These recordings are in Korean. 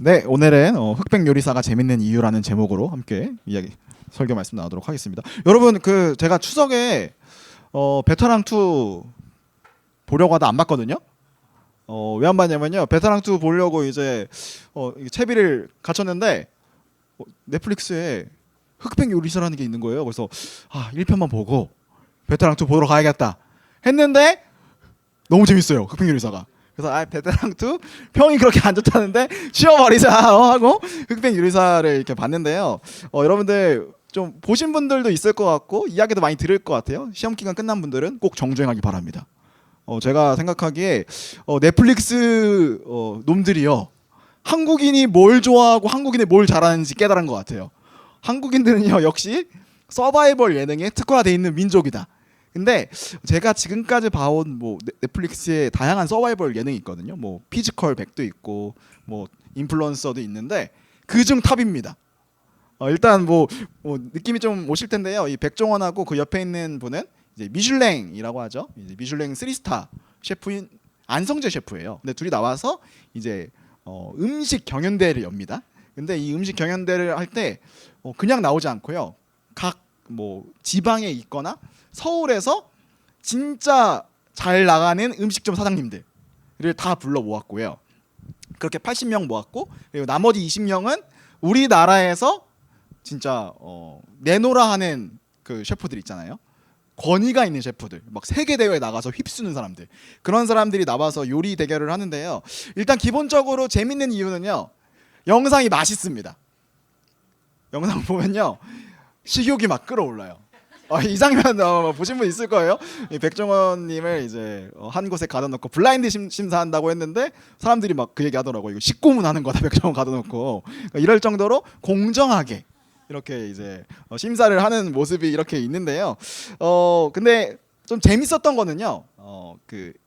네, 오늘은 흑백 요리사가 재밌는 이유라는 제목으로 함께 이야기 설교 말씀 나누도록 하겠습니다. 여러분 그 제가 추석에 베테랑 2 보려고 하다 안 봤거든요. 왜 안 봤냐면요. 베테랑 2 보려고 이제 이게 채비를 갖췄는데 넷플릭스에 흑백 요리사라는 게 있는 거예요. 그래서 1편만 보고 베테랑 2 보러 가야겠다 했는데 너무 재밌어요. 흑백 요리사가. 그래서 베테랑 2 평이 그렇게 안 좋다는데 지워버리자 하고 흑백 요리사를 이렇게 봤는데요. 여러분들 좀 보신 분들도 있을 것 같고 이야기도 많이 들을 것 같아요. 시험 기간 끝난 분들은 꼭 정주행하기 바랍니다. 제가 생각하기에 넷플릭스 놈들이요, 한국인이 뭘 좋아하고 한국인이 뭘 잘하는지 깨달은 것 같아요. 한국인들은요 역시 서바이벌 예능에 특화되어 있는 민족이다. 근데 제가 지금까지 봐온 넷플릭스에 다양한 서바이벌 예능이 있거든요. 뭐 피지컬 100도 있고 뭐 인플루언서도 있는데 그중 탑입니다. 일단 느낌이 좀 오실 텐데요. 이 백종원하고 그 옆에 있는 분은 이제 미슐랭이라고 하죠. 이제 미슐랭 3스타 셰프인 안성재 셰프예요. 근데 둘이 나와서 이제 음식 경연대회를 엽니다. 근데 이 음식 경연대회를 할 때 그냥 나오지 않고요. 각 지방에 있거나 서울에서 진짜 잘 나가는 음식점 사장님들을 다 불러 모았고요. 그렇게 80명 모았고, 그리고 나머지 20명은 우리나라에서 진짜 내노라 하는 그 셰프들 있잖아요. 권위가 있는 셰프들, 막 세계 대회에 나가서 휩쓰는 사람들, 그런 사람들이 나와서 요리 대결을 하는데요. 일단 기본적으로 재밌는 이유는요, 영상이 맛있습니다. 영상 보면요 식욕이 막 끌어올라요. 이 장면 보신 분 있을 거예요. 이 백종원님을 이제 한 곳에 가둬놓고 블라인드 심사한다고 했는데 사람들이 막 그 얘기 하더라고. 이거 식고문 하는 거다, 백종원 가둬놓고. 이럴 정도로 공정하게 이렇게 이제 심사를 하는 모습이 이렇게 있는데요. 근데 좀 재밌었던 거는요.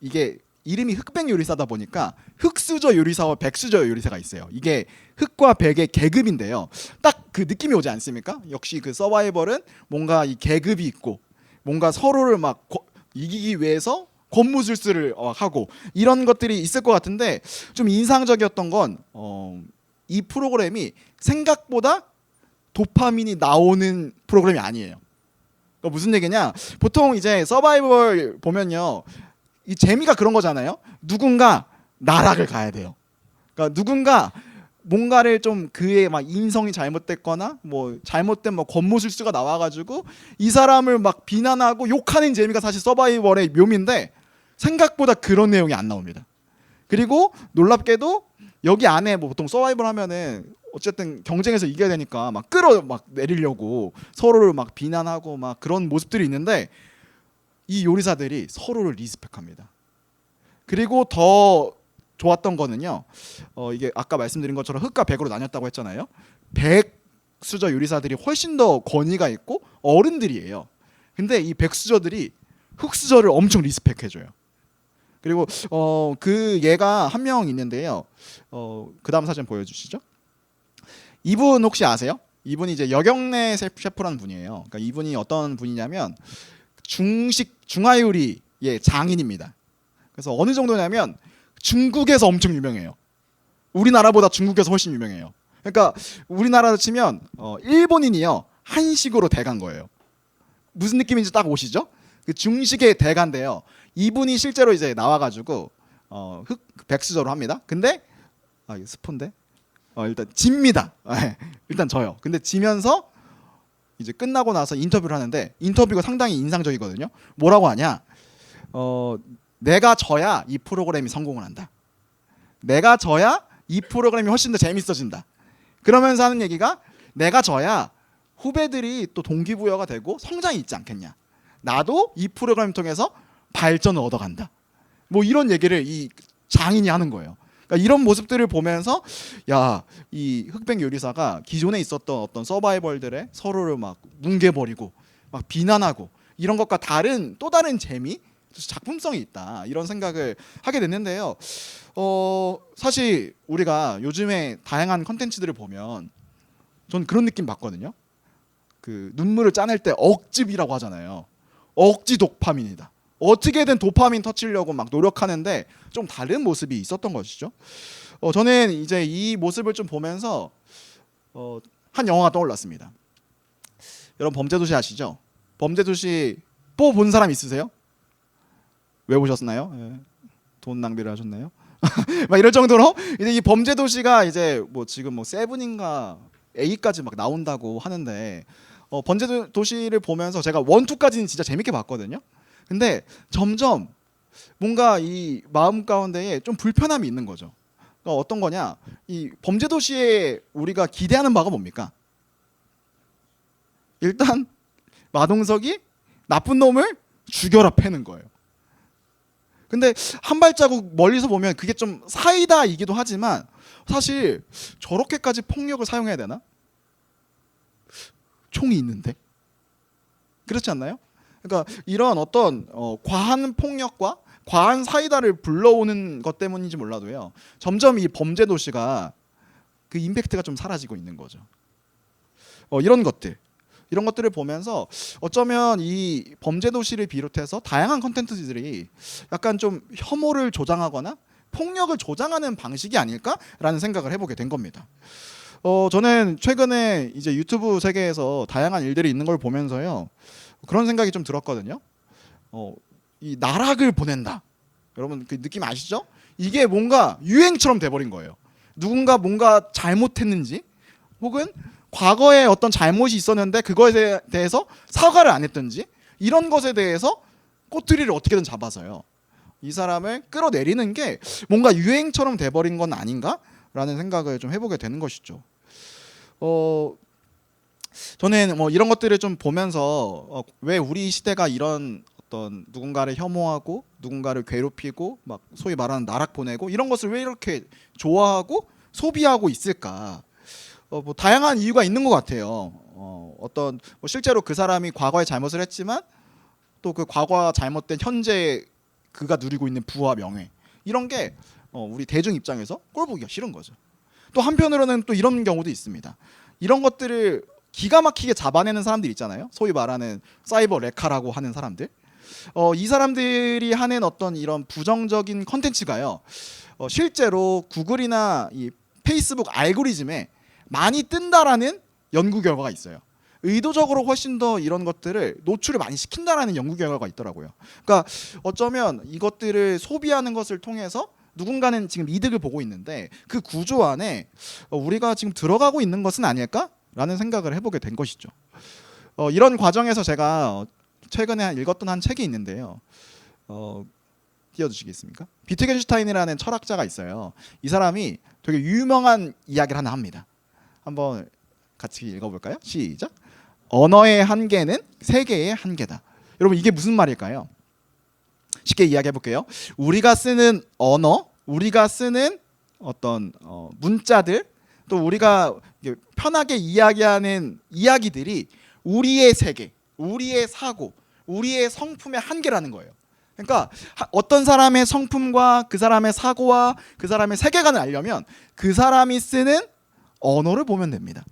이게 이름이 흑백 요리사다 보니까 흑수저 요리사와 백수저 요리사가 있어요. 이게 흑과 백의 계급인데요. 딱 그 느낌이 오지 않습니까? 역시 그 서바이벌은 뭔가 이 계급이 있고 뭔가 서로를 막 이기기 위해서 권무술수를 하고 이런 것들이 있을 것 같은데, 좀 인상적이었던 건 이 프로그램이 생각보다 도파민이 나오는 프로그램이 아니에요. 그러니까 무슨 얘기냐? 보통 이제 서바이벌 보면요, 이 재미가 그런 거잖아요. 누군가 나락을 가야 돼요. 그러니까 누군가 뭔가를 좀 그의 막 인성이 잘못됐거나 잘못된 권모술수가 나와가지고 이 사람을 막 비난하고 욕하는 재미가 사실 서바이벌의 묘미인데, 생각보다 그런 내용이 안 나옵니다. 그리고 놀랍게도 여기 안에 보통 서바이벌 하면은 어쨌든 경쟁에서 이겨야 되니까 막 끌어내리려고 서로를 막 비난하고 막 그런 모습들이 있는데, 이 요리사들이 서로를 리스펙합니다. 그리고 더 좋았던 거는요, 이게 아까 말씀드린 것처럼 흑과 백으로 나뉘었다고 했잖아요. 백수저 요리사들이 훨씬 더 권위가 있고 어른들이에요. 근데 이 백수저들이 흑수저를 엄청 리스펙해줘요. 그리고 그 얘가 한 명 있는데요. 그 다음 사진 보여주시죠. 이분 혹시 아세요? 이분이 이제 여경래 셰프라는 분이에요. 그러니까 이분이 어떤 분이냐면 중화 요리의 장인입니다. 그래서 어느 정도냐면 중국에서 엄청 유명해요. 우리나라보다 중국에서 훨씬 유명해요. 그러니까 우리나라로 치면 일본인이요 한식으로 대간 거예요. 무슨 느낌인지 딱 오시죠? 그 중식의 대가인데요. 이분이 실제로 이제 나와가지고 백수저로 합니다. 근데 이거 스폰데 일단 집니다. 일단 져요. 근데 지면서 이제 끝나고 나서 인터뷰를 하는데 인터뷰가 상당히 인상적이거든요. 뭐라고 하냐? 내가 져야 이 프로그램이 성공을 한다. 내가 져야 이 프로그램이 훨씬 더 재밌어진다. 그러면서 하는 얘기가, 내가 져야 후배들이 또 동기부여가 되고 성장이 있지 않겠냐. 나도 이 프로그램 통해서 발전을 얻어간다. 이런 얘기를 이 장인이 하는 거예요. 그러니까 이런 모습들을 보면서 이 흑백 요리사가 기존에 있었던 어떤 서바이벌들의 서로를 막 뭉개버리고 막 비난하고 이런 것과 또 다른 재미, 작품성이 있다, 이런 생각을 하게 됐는데요. 사실 우리가 요즘에 다양한 컨텐츠들을 보면 전 그런 느낌 받거든요. 그 눈물을 짜낼 때 억즙이라고 하잖아요. 억지 도파민이다. 어떻게든 도파민 터치려고 막 노력하는데 좀 다른 모습이 있었던 것이죠. 저는 이제 이 모습을 좀 보면서 한 영화가 떠올랐습니다. 여러분 범죄도시 아시죠? 범죄도시 본 사람 있으세요? 왜 보셨나요? 예. 돈 낭비를 하셨나요? 막 이럴 정도로 이제 이 범죄도시가 이제 뭐 지금 뭐 세븐인가 A까지 막 나온다고 하는데 범죄도시를 보면서 제가 1, 2까지는 진짜 재밌게 봤거든요. 근데 점점 뭔가 이 마음 가운데에 좀 불편함이 있는 거죠. 그러니까 어떤 거냐? 이 범죄도시에 우리가 기대하는 바가 뭡니까? 일단 마동석이 나쁜 놈을 죽여라 패는 거예요. 근데 한 발자국 멀리서 보면 그게 좀 사이다이기도 하지만 사실 저렇게까지 폭력을 사용해야 되나? 총이 있는데 그렇지 않나요? 그러니까 이런 어떤 과한 폭력과 과한 사이다를 불러오는 것 때문인지 몰라도요. 점점 이 범죄 도시가 그 임팩트가 좀 사라지고 있는 거죠. 이런 것들을 보면서 어쩌면 이 범죄 도시를 비롯해서 다양한 컨텐츠들이 약간 좀 혐오를 조장하거나 폭력을 조장하는 방식이 아닐까라는 생각을 해보게 된 겁니다. 저는 최근에 이제 유튜브 세계에서 다양한 일들이 있는 걸 보면서요. 그런 생각이 좀 들었거든요. 이 나락을 보낸다. 여러분 그 느낌 아시죠? 이게 뭔가 유행처럼 돼버린 거예요. 누군가 뭔가 잘못했는지 혹은 과거에 어떤 잘못이 있었는데 그거에 대해서 사과를 안 했든지 이런 것에 대해서 꼬투리를 어떻게든 잡아서요. 이 사람을 끌어내리는 게 뭔가 유행처럼 돼버린 건 아닌가라는 생각을 좀 해보게 되는 것이죠. 저는 뭐 이런 것들을 좀 보면서 왜 우리 시대가 이런 어떤 누군가를 혐오하고 누군가를 괴롭히고 막 소위 말하는 나락 보내고 이런 것을 왜 이렇게 좋아하고 소비하고 있을까? 뭐 다양한 이유가 있는 것 같아요. 어떤 뭐 실제로 그 사람이 과거에 잘못을 했지만 또 그 과거 잘못된 현재 그가 누리고 있는 부와 명예 이런 게 우리 대중 입장에서 꼴 보기가 싫은 거죠. 또 한편으로는 또 이런 경우도 있습니다. 이런 것들을 기가 막히게 잡아내는 사람들 있잖아요. 소위 말하는 사이버 레카라고 하는 사람들. 이 사람들이 하는 어떤 이런 부정적인 컨텐츠가요. 실제로 구글이나 이 페이스북 알고리즘에 많이 뜬다라는 연구 결과가 있어요. 의도적으로 훨씬 더 이런 것들을 노출을 많이 시킨다라는 연구 결과가 있더라고요. 그러니까 어쩌면 이것들을 소비하는 것을 통해서 누군가는 지금 이득을 보고 있는데 그 구조 안에 우리가 지금 들어가고 있는 것은 아닐까라는 생각을 해보게 된 것이죠. 이런 과정에서 제가 최근에 읽었던 한 책이 있는데요. 띄워주시겠습니까? 비트겐슈타인이라는 철학자가 있어요. 이 사람이 되게 유명한 이야기를 하나 합니다. 한번 같이 읽어볼까요? 시작. 언어의 한계는 세계의 한계다. 여러분 이게 무슨 말일까요? 쉽게 이야기해볼게요. 우리가 쓰는 언어, 우리가 쓰는 어떤 문자들, 또 우리가 편하게 이야기하는 이야기들이 우리의 세계, 우리의 사고, 우리의 성품의 한계라는 거예요. 그러니까 어떤 사람의 성품과 그 사람의 사고와 그 사람의 세계관을 알려면 그 사람이 쓰는 언어를 보면 됩니다.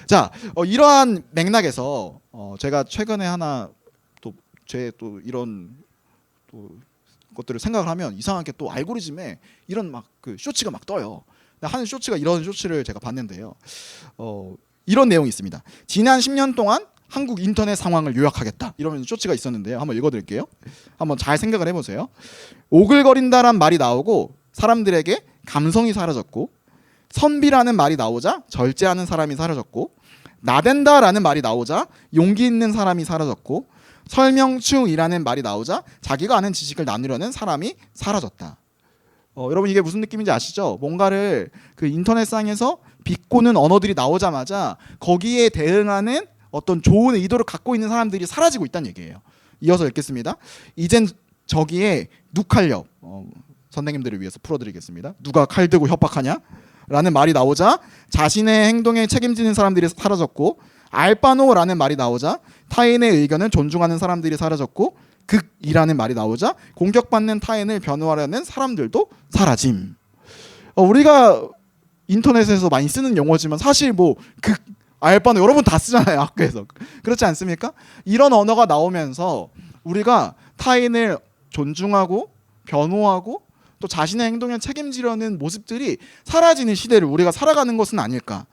자, 이러한 맥락에서 제가 최근에 하나 또 이런 또 것들을 생각을 하면 이상하게 또 알고리즘에 이런 막 그 쇼츠가 막 떠요. 하는 쇼츠가 이런 쇼츠를 제가 봤는데요. 이런 내용이 있습니다. 지난 10년 동안 한국 인터넷 상황을 요약하겠다. 이런 쇼츠가 있었는데요. 한번 읽어드릴게요. 한번 잘 생각을 해보세요. 오글거린다란 말이 나오고 사람들에게 감성이 사라졌고, 선비라는 말이 나오자 절제하는 사람이 사라졌고, 나댄다라는 말이 나오자 용기 있는 사람이 사라졌고, 설명충이라는 말이 나오자 자기가 아는 지식을 나누려는 사람이 사라졌다. 여러분 이게 무슨 느낌인지 아시죠? 뭔가를 그 인터넷상에서 비꼬는 언어들이 나오자마자 거기에 대응하는 어떤 좋은 의도를 갖고 있는 사람들이 사라지고 있다는 얘기예요. 이어서 읽겠습니다. 이젠 저기에 누칼력, 선생님들을 위해서 풀어드리겠습니다. 누가 칼 들고 협박하냐? 라는 말이 나오자 자신의 행동에 책임지는 사람들이 사라졌고, 알바노라는 말이 나오자 타인의 의견을 존중하는 사람들이 사라졌고, 극이라는 말이 나오자 공격받는 타인을 변호하려는 사람들도 사라짐. 우리가 인터넷에서 많이 쓰는 용어지만 사실 뭐 극, 알바노 여러분 다 쓰잖아요, 학교에서. 그렇지 않습니까? 이런 언어가 나오면서 우리가 타인을 존중하고 변호하고 또 자신의 행동에 책임지려는 모습들이 사라지는 시대를 우리가 살아가는 것은 아닐까,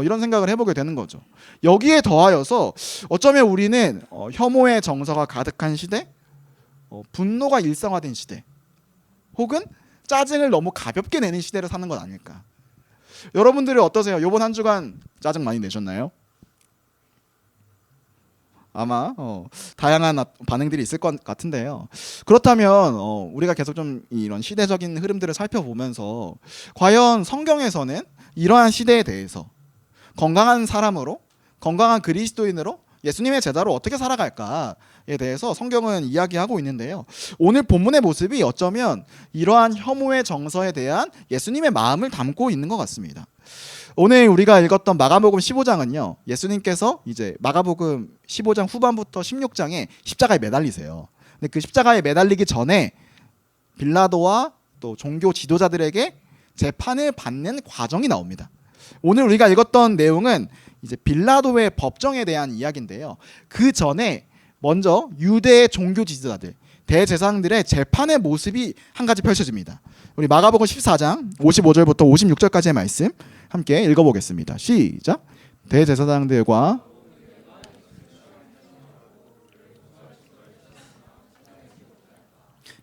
이런 생각을 해보게 되는 거죠. 여기에 더하여서 어쩌면 우리는 혐오의 정서가 가득한 시대, 분노가 일상화된 시대, 혹은 짜증을 너무 가볍게 내는 시대를 사는 것 아닐까. 여러분들이 어떠세요? 이번 한 주간 짜증 많이 내셨나요? 아마 다양한 반응들이 있을 것 같은데요. 그렇다면 우리가 계속 좀 이런 시대적인 흐름들을 살펴보면서 과연 성경에서는 이러한 시대에 대해서 건강한 사람으로, 건강한 그리스도인으로, 예수님의 제자로 어떻게 살아갈까에 대해서 성경은 이야기하고 있는데요. 오늘 본문의 모습이 어쩌면 이러한 혐오의 정서에 대한 예수님의 마음을 담고 있는 것 같습니다. 오늘 우리가 읽었던 마가복음 15장은요. 예수님께서 이제 마가복음 15장 후반부터 16장에 십자가에 매달리세요. 근데 그 십자가에 매달리기 전에 빌라도와 또 종교 지도자들에게 재판을 받는 과정이 나옵니다. 오늘 우리가 읽었던 내용은 이제 빌라도의 법정에 대한 이야기인데요. 그 전에 먼저 유대의 종교 지도자들, 대제사장들의 재판의 모습이 한 가지 펼쳐집니다. 우리 마가복음 14장 55절부터 56절까지의 말씀 함께 읽어보겠습니다. 시작. 대제사장들과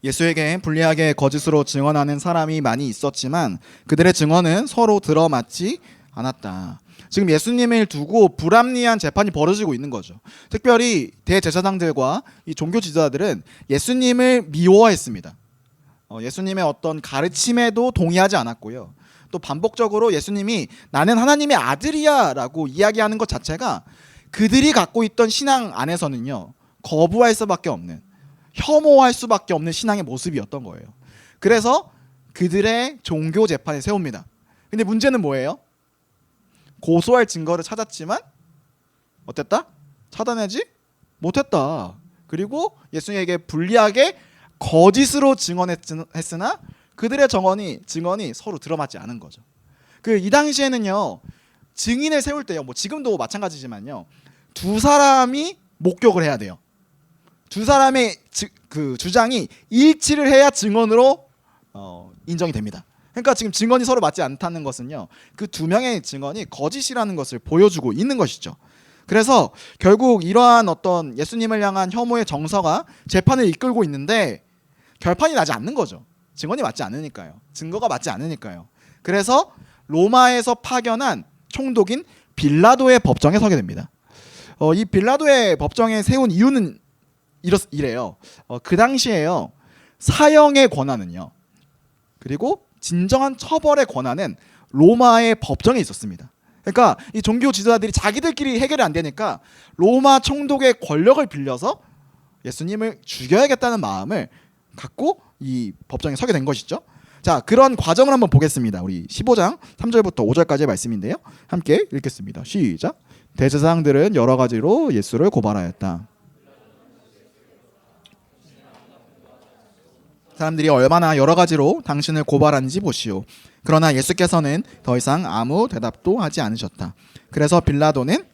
예수에게 불리하게 거짓으로 증언하는 사람이 많이 있었지만 그들의 증언은 서로 들어맞지 않았다. 지금 예수님을 두고 불합리한 재판이 벌어지고 있는 거죠. 특별히 대제사장들과 이 종교 지도자들은 예수님을 미워했습니다. 예수님의 어떤 가르침에도 동의하지 않았고요. 또 반복적으로 예수님이 나는 하나님의 아들이야 라고 이야기하는 것 자체가 그들이 갖고 있던 신앙 안에서는요, 거부할 수밖에 없는, 혐오할 수밖에 없는 신앙의 모습이었던 거예요. 그래서 그들의 종교 재판을 세웁니다. 근데 문제는 뭐예요? 고소할 증거를 찾았지만 어땠다? 찾아내지 못했다. 그리고 예수님에게 불리하게 거짓으로 증언했으나 그들의 증언이 서로 들어맞지 않은 거죠. 이 당시에는요, 증인을 세울 때요, 뭐 지금도 마찬가지지만요, 두 사람이 목격을 해야 돼요. 두 사람의 그 주장이 일치를 해야 증언으로 인정이 됩니다. 그러니까 지금 증언이 서로 맞지 않다는 것은요, 그 두 명의 증언이 거짓이라는 것을 보여주고 있는 것이죠. 그래서 결국 이러한 어떤 예수님을 향한 혐오의 정서가 재판을 이끌고 있는데 결판이 나지 않는 거죠. 증언이 맞지 않으니까요. 증거가 맞지 않으니까요. 그래서 로마에서 파견한 총독인 빌라도의 법정에 서게 됩니다. 이 빌라도의 법정에 세운 이유는 이래요. 그 당시에요, 사형의 권한은요, 그리고 진정한 처벌의 권한은 로마의 법정에 있었습니다. 그러니까 이 종교 지도자들이 자기들끼리 해결이 안 되니까 로마 총독의 권력을 빌려서 예수님을 죽여야겠다는 마음을 갖고 이 법정에 서게 된 것이죠. 자, 그런 과정을 한번 보겠습니다. 우리 15장 3절부터 5절까지의 말씀인데요. 함께 읽겠습니다. 시작. 대제사장들은 여러 가지로 예수를 고발하였다. 사람들이 얼마나 여러 가지로 당신을 고발하는지 보시오. 그러나 예수께서는 더 이상 아무 대답도 하지 않으셨다. 그래서 빌라도는,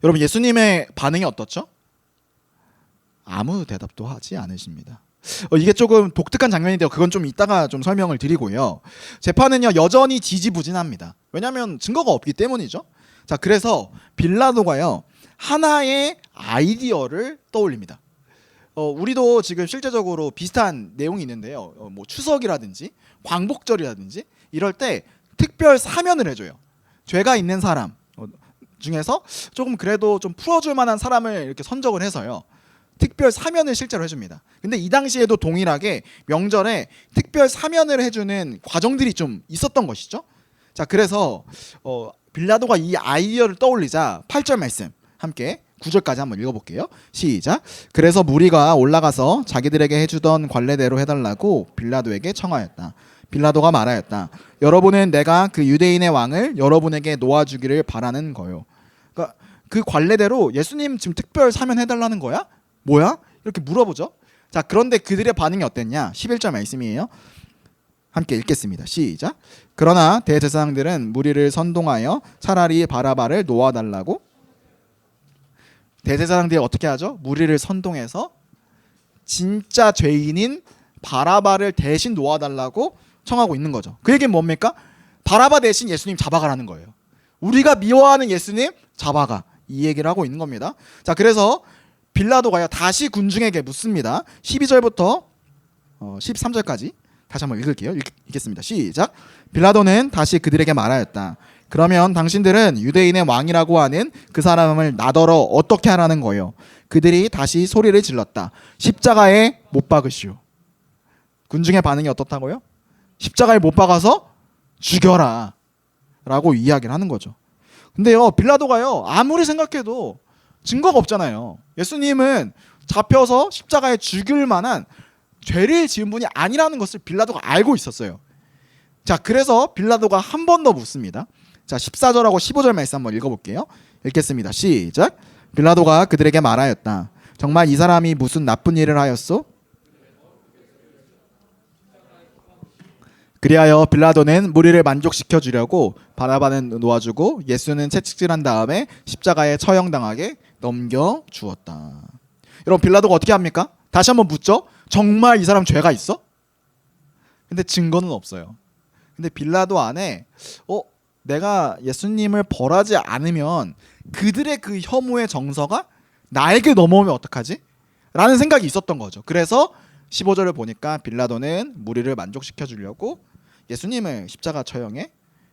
여러분 예수님의 반응이 어떻죠? 아무 대답도 하지 않으십니다. 이게 조금 독특한 장면인데요. 그건 좀 이따가 좀 설명을 드리고요. 재판은요, 여전히 지지부진합니다. 왜냐하면 증거가 없기 때문이죠. 자, 그래서 빌라도가요, 하나의 아이디어를 떠올립니다. 우리도 지금 실제적으로 비슷한 내용이 있는데요. 뭐 추석이라든지 광복절이라든지 이럴 때 특별 사면을 해줘요. 죄가 있는 사람 중에서 조금 그래도 좀 풀어줄 만한 사람을 이렇게 선정을 해서요, 특별 사면을 실제로 해줍니다. 근데 이 당시에도 동일하게 명절에 특별 사면을 해주는 과정들이 좀 있었던 것이죠. 자, 그래서 빌라도가 이 아이디어를 떠올리자 8절 말씀 함께 9절까지 한번 읽어볼게요. 시작. 그래서 무리가 올라가서 자기들에게 해주던 관례대로 해달라고 빌라도에게 청하였다. 빌라도가 말하였다. 여러분은 내가 그 유대인의 왕을 여러분에게 놓아주기를 바라는 거요. 그러니까 그 관례대로 예수님 지금 특별 사면해달라는 거야? 뭐야? 이렇게 물어보죠. 자, 그런데 그들의 반응이 어땠냐? 11절 말씀이에요. 함께 읽겠습니다. 시작. 그러나 대제사장들은 무리를 선동하여 차라리 바라바를 놓아달라고. 대제사장들이 어떻게 하죠? 무리를 선동해서 진짜 죄인인 바라바를 대신 놓아달라고 청하고 있는 거죠. 그 얘기는 뭡니까? 바라바 대신 예수님 잡아가라는 거예요. 우리가 미워하는 예수님 잡아가, 이 얘기를 하고 있는 겁니다. 자, 그래서 빌라도가요 다시 군중에게 묻습니다. 12절부터 13절까지 다시 한번 읽을게요. 읽겠습니다. 시작. 빌라도는 다시 그들에게 말하였다. 그러면 당신들은 유대인의 왕이라고 하는 그 사람을 나더러 어떻게 하라는 거예요? 그들이 다시 소리를 질렀다. 십자가에 못 박으시오. 군중의 반응이 어떻다고요? 십자가에 못 박아서 죽여라 라고 이야기를 하는 거죠. 근데요, 빌라도가요 아무리 생각해도 증거가 없잖아요. 예수님은 잡혀서 십자가에 죽일 만한 죄를 지은 분이 아니라는 것을 빌라도가 알고 있었어요. 자, 그래서 빌라도가 한 번 더 묻습니다. 자, 14절하고 15절 말씀 한번 읽어볼게요. 읽겠습니다. 시작. 빌라도가 그들에게 말하였다. 정말 이 사람이 무슨 나쁜 일을 하였소? 그리하여 빌라도는 무리를 만족시켜 주려고 바라바는 놓아주고 예수는 채찍질한 다음에 십자가에 처형당하게 넘겨 주었다. 여러분, 빌라도가 어떻게 합니까? 다시 한번 묻죠. 정말 이 사람 죄가 있어? 근데 증거는 없어요. 근데 빌라도 안에 내가 예수님을 벌하지 않으면 그들의 그 혐오의 정서가 나에게 넘어오면 어떡하지? 라는 생각이 있었던 거죠. 그래서 15절을 보니까 빌라도는 무리를 만족시켜 주려고 예수님을 십자가 처형에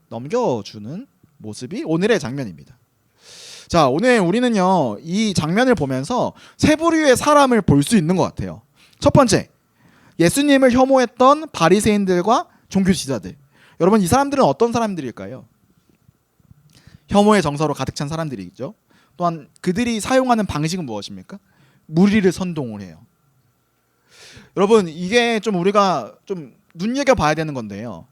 넘겨주는 모습이 오늘의 장면입니다. 자, 오늘 우리는요 이 장면을 보면서 세 부류의 사람을 볼 수 있는 것 같아요. 첫 번째, 예수님을 혐오했던 바리새인들과 종교 지도자들. 여러분, 이 사람들은 어떤 사람들일까요? 혐오의 정서로 가득 찬 사람들이죠. 또한 그들이 사용하는 방식은 무엇입니까? 무리를 선동을 해요. 여러분, 이게 좀 우리가 좀 눈여겨봐야 되는 건데요,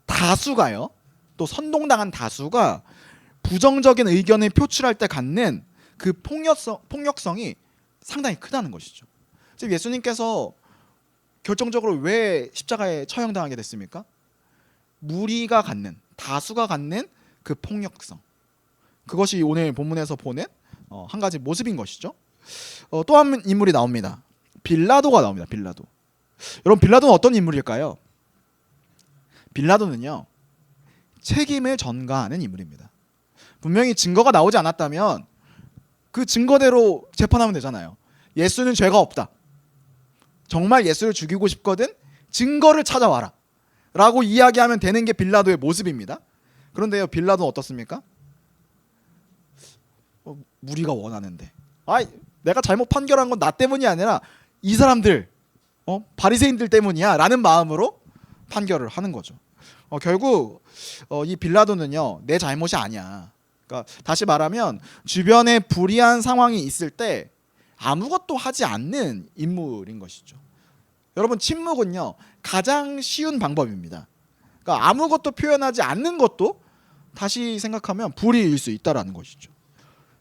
다수가요, 또 선동당한 다수가 부정적인 의견을 표출할 때 갖는 그 폭력성이 상당히 크다는 것이죠. 즉, 예수님께서 결정적으로 왜 십자가에 처형당하게 됐습니까? 무리가 갖는, 다수가 갖는 그 폭력성, 그것이 오늘 본문에서 보는 한 가지 모습인 것이죠. 또 한 인물이 나옵니다. 빌라도가 나옵니다. 빌라도. 여러분, 빌라도는 어떤 인물일까요? 빌라도는요 책임을 전가하는 인물입니다. 분명히 증거가 나오지 않았다면 그 증거대로 재판하면 되잖아요. 예수는 죄가 없다, 정말 예수를 죽이고 싶거든 증거를 찾아와라 라고 이야기하면 되는 게 빌라도의 모습입니다. 그런데요, 빌라도는 어떻습니까? 무리가 원하는데, 내가 잘못 판결한 건 나 때문이 아니라 이 사람들, 바리새인들 때문이야 라는 마음으로 판결을 하는 거죠. 결국 이 빌라도는요 내 잘못이 아니야. 그러니까 다시 말하면 주변에 불이한 상황이 있을 때 아무것도 하지 않는 인물인 것이죠. 여러분, 침묵은요 가장 쉬운 방법입니다. 그러니까 아무것도 표현하지 않는 것도 다시 생각하면 불의일 수 있다라는 것이죠.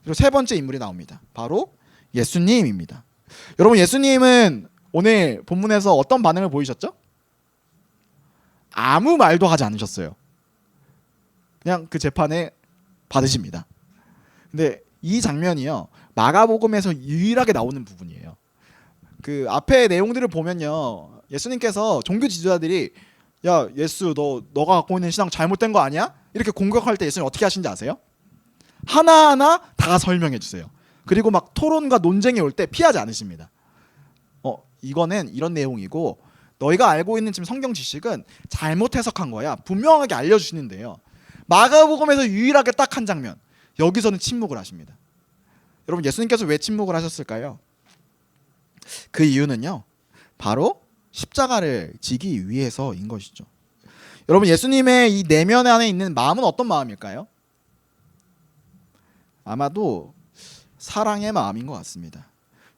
그리고 세 번째 인물이 나옵니다. 바로 예수님입니다. 여러분, 예수님은 오늘 본문에서 어떤 반응을 보이셨죠? 아무 말도 하지 않으셨어요. 그냥 그 재판에 받으십니다. 근데 이 장면이요 마가복음에서 유일하게 나오는 부분이에요. 그 앞에 내용들을 보면요, 예수님께서 종교 지도자들이 야, 예수 너가 갖고 있는 신앙 잘못된 거 아니야? 이렇게 공격할 때 예수님 어떻게 하신지 아세요? 하나하나 다 설명해 주세요. 그리고 막 토론과 논쟁이 올 때 피하지 않으십니다. 이거는 이런 내용이고 너희가 알고 있는 지금 성경 지식은 잘못 해석한 거야, 분명하게 알려주시는데요, 마가복음에서 유일하게 딱 한 장면, 여기서는 침묵을 하십니다. 여러분, 예수님께서 왜 침묵을 하셨을까요? 그 이유는요 바로 십자가를 지기 위해서인 것이죠. 여러분, 예수님의 이 내면 안에 있는 마음은 어떤 마음일까요? 아마도 사랑의 마음인 것 같습니다.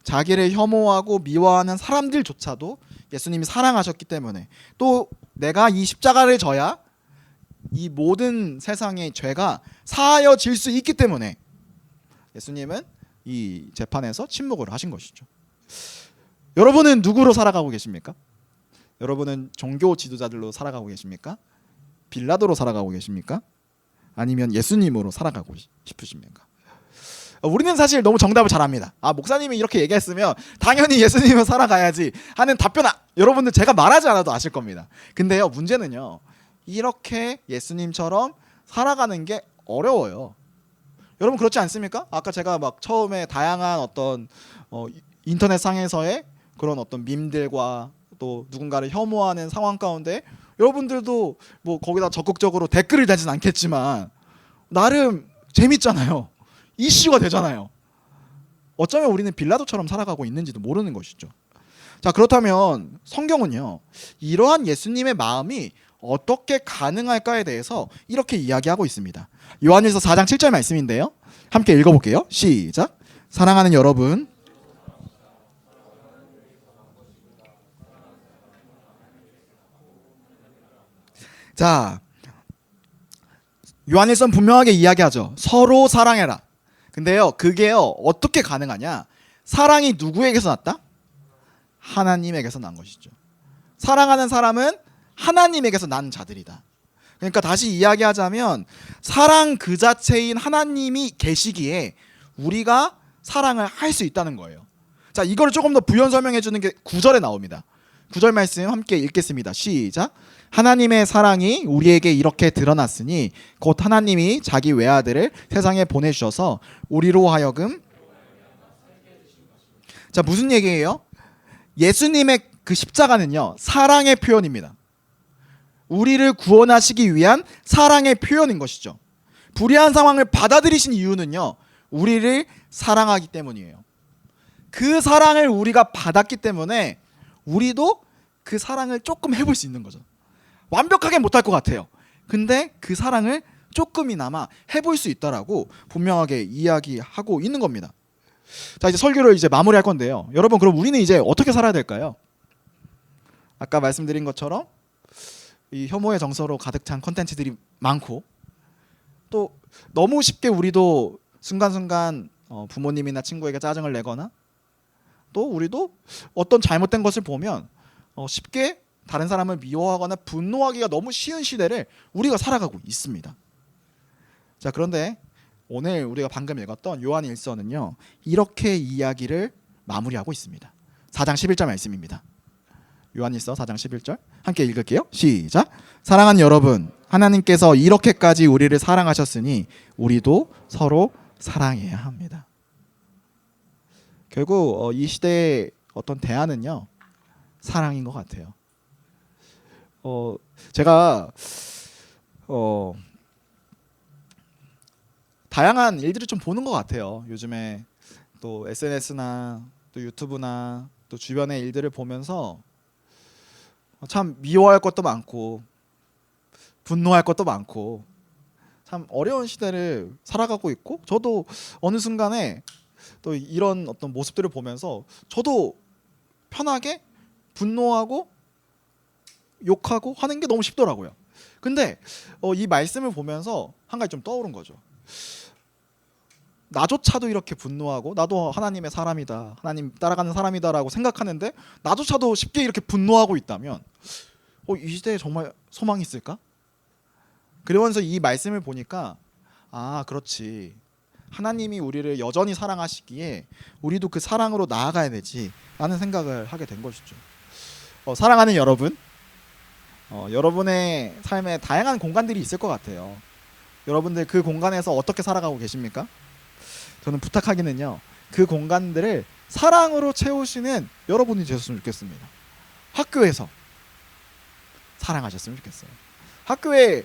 자기를 혐오하고 미워하는 사람들조차도 예수님이 사랑하셨기 때문에, 또 내가 이 십자가를 져야 이 모든 세상의 죄가 사하여질 수 있기 때문에 예수님은 이 재판에서 침묵을 하신 것이죠. 여러분은 누구로 살아가고 계십니까? 여러분은 종교 지도자들로 살아가고 계십니까? 빌라도로 살아가고 계십니까? 아니면 예수님으로 살아가고 싶으십니까? 우리는 사실 너무 정답을 잘 압니다. 아, 목사님이 이렇게 얘기했으면 당연히 예수님을 살아가야지 하는 답변, 여러분들 제가 말하지 않아도 아실 겁니다. 근데요, 문제는요, 이렇게 예수님처럼 살아가는 게 어려워요. 여러분 그렇지 않습니까? 아까 제가 막 처음에 다양한 어떤 인터넷 상에서의 그런 어떤 밈들과 또 누군가를 혐오하는 상황 가운데 여러분들도 뭐 거기다 적극적으로 댓글을 달진 않겠지만 나름 재밌잖아요. 이슈가 되잖아요. 어쩌면 우리는 빌라도처럼 살아가고 있는지도 모르는 것이죠. 자, 그렇다면 성경은요, 이러한 예수님의 마음이 어떻게 가능할까에 대해서 이렇게 이야기하고 있습니다. 요한일서 4장 7절 말씀인데요, 함께 읽어볼게요. 시작. 사랑하는 여러분, 자, 요한일서는 분명하게 이야기하죠. 서로 사랑해라. 근데요, 그게요, 어떻게 가능하냐? 사랑이 누구에게서 났다? 하나님에게서 난 것이죠. 사랑하는 사람은 하나님에게서 난 자들이다. 그러니까 다시 이야기하자면 사랑 그 자체인 하나님이 계시기에 우리가 사랑을 할 수 있다는 거예요. 자, 이거를 조금 더 부연 설명해 주는 게 9절에 나옵니다. 9절 말씀 함께 읽겠습니다. 시작. 하나님의 사랑이 우리에게 이렇게 드러났으니 곧 하나님이 자기 외아들을 세상에 보내주셔서 우리로 하여금, 자, 무슨 얘기예요? 예수님의 그 십자가는요, 사랑의 표현입니다. 우리를 구원하시기 위한 사랑의 표현인 것이죠. 불의한 상황을 받아들이신 이유는요, 우리를 사랑하기 때문이에요. 그 사랑을 우리가 받았기 때문에 우리도 그 사랑을 조금 해볼 수 있는 거죠. 완벽하게 못할 것 같아요. 근데 그 사랑을 조금이나마 해볼 수 있다라고 분명하게 이야기하고 있는 겁니다. 자, 이제 설교를 이제 마무리할 건데요. 여러분, 그럼 우리는 이제 어떻게 살아야 될까요? 아까 말씀드린 것처럼 이 혐오의 정서로 가득 찬 컨텐츠들이 많고, 또 너무 쉽게 우리도 순간순간 부모님이나 친구에게 짜증을 내거나, 또 우리도 어떤 잘못된 것을 보면 쉽게 다른 사람을 미워하거나 분노하기가 너무 쉬운 시대를 우리가 살아가고 있습니다. 자, 그런데 오늘 우리가 방금 읽었던 요한일서는요, 이렇게 이야기를 마무리하고 있습니다. 4장 11절 말씀입니다. 요한일서 4장 11절 함께 읽을게요. 시작. 사랑하는 여러분, 하나님께서 이렇게까지 우리를 사랑하셨으니 우리도 서로 사랑해야 합니다. 결국 이 시대의 어떤 대안은요, 사랑인 것 같아요. 제가 다양한 일들을 좀 보는 것 같아요. 요즘에 또 SNS나 또 유튜브나 또 주변의 일들을 보면서 참 미워할 것도 많고 분노할 것도 많고 참 어려운 시대를 살아가고 있고, 저도 어느 순간에 또 이런 어떤 모습들을 보면서 저도 편하게 분노하고 욕하고 하는 게 너무 쉽더라고요. 근데 이 말씀을 보면서 한 가지 좀 떠오른 거죠. 나조차도 이렇게 분노하고, 나도 하나님의 사람이다, 하나님 따라가는 사람이다라고 생각하는데 나조차도 쉽게 이렇게 분노하고 있다면 이 시대에 정말 소망이 있을까? 그러면서 이 말씀을 보니까, 아, 그렇지, 하나님이 우리를 여전히 사랑하시기에 우리도 그 사랑으로 나아가야 되지 라는 생각을 하게 된 것이죠. 사랑하는 여러분, 여러분의 삶에 다양한 공간들이 있을 것 같아요. 여러분들 그 공간에서 어떻게 살아가고 계십니까? 저는 부탁하기는요, 그 공간들을 사랑으로 채우시는 여러분이 되셨으면 좋겠습니다. 학교에서 사랑하셨으면 좋겠어요. 학교에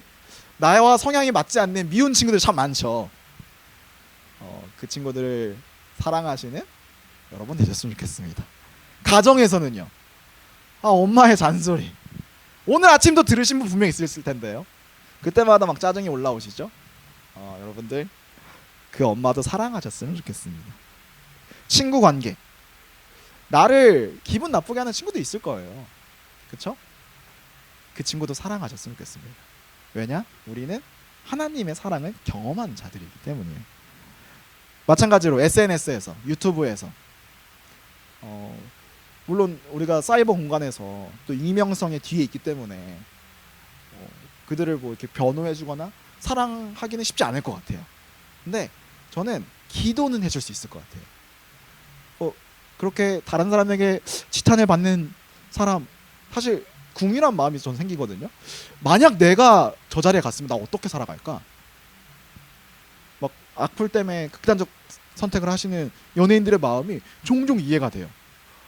나와 성향이 맞지 않는 미운 친구들 참 많죠. 그 친구들을 사랑하시는 여러분 되셨으면 좋겠습니다. 가정에서는요, 엄마의 잔소리, 오늘 아침도 들으신 분 분명히 있을 텐데요, 그때마다 막 짜증이 올라오시죠. 여러분들 그 엄마도 사랑하셨으면 좋겠습니다. 친구 관계, 나를 기분 나쁘게 하는 친구도 있을 거예요. 그렇죠? 그 친구도 사랑하셨으면 좋겠습니다. 왜냐? 우리는 하나님의 사랑을 경험한 자들이기 때문이에요. 마찬가지로 SNS에서, 유튜브에서, 물론 우리가 사이버 공간에서 또 익명성의 뒤에 있기 때문에 그들을 뭐 이렇게 변호해주거나 사랑하기는 쉽지 않을 것 같아요. 근데 저는 기도는 해줄 수 있을 것 같아요. 그렇게 다른 사람에게 지탄을 받는 사람, 사실 궁일한 마음이 전 생기거든요. 만약 내가 저 자리에 갔으면 나 어떻게 살아갈까? 막 악플 때문에 극단적 선택을 하시는 연예인들의 마음이 종종 이해가 돼요.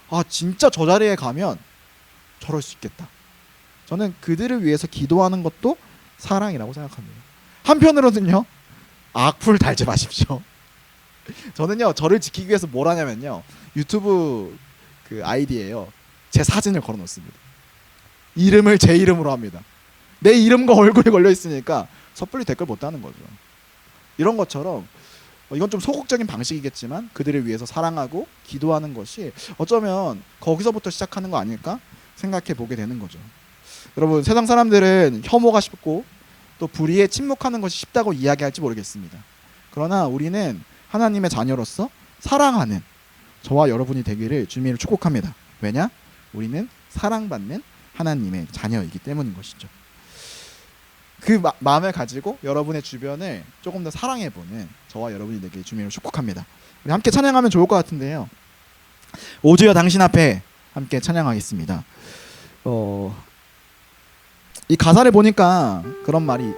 아, 진짜 저 자리에 가면 저럴 수 있겠다. 저는 그들을 위해서 기도하는 것도 사랑이라고 생각합니다. 한편으로는요, 악플 달지 마십시오. 저는요, 저를 지키기 위해서 뭘 하냐면요, 유튜브 그 아이디에요, 제 사진을 걸어 놓습니다. 이름을 제 이름으로 합니다. 내 이름과 얼굴이 걸려 있으니까 섣불리 댓글 못 다는 거죠. 이런 것처럼 이건 좀 소극적인 방식이겠지만 그들을 위해서 사랑하고 기도하는 것이 어쩌면 거기서부터 시작하는 거 아닐까 생각해 보게 되는 거죠. 여러분, 세상 사람들은 혐오가 쉽고 또 불의에 침묵하는 것이 쉽다고 이야기할지 모르겠습니다. 그러나 우리는 하나님의 자녀로서 사랑하는 저와 여러분이 되기를 주님을 축복합니다. 왜냐? 우리는 사랑받는 하나님의 자녀이기 때문인 것이죠. 그 마음을 가지고 여러분의 주변을 조금 더 사랑해보는 저와 여러분이 되기를 주님을 축복합니다. 우리 함께 찬양하면 좋을 것 같은데요. 오주여 당신 앞에 함께 찬양하겠습니다. 이 가사를 보니까 그런 말이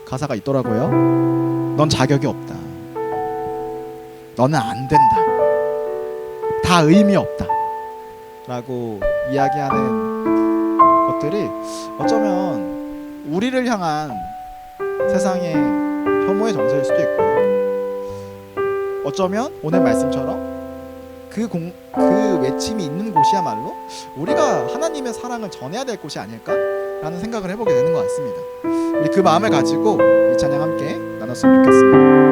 가사가 있더라고요. 넌 자격이 없다. 너는 안 된다. 다 의미 없다. 라고 이야기하는 것들이 어쩌면 우리를 향한 세상의 혐오의 정서일 수도 있고요. 어쩌면 오늘 말씀처럼 그 외침이 있는 곳이야말로 우리가 하나님의 사랑을 전해야 될 곳이 아닐까라는 생각을 해보게 되는 것 같습니다. 우리 그 마음을 가지고 이 찬양 함께 나눴으면 좋겠습니다.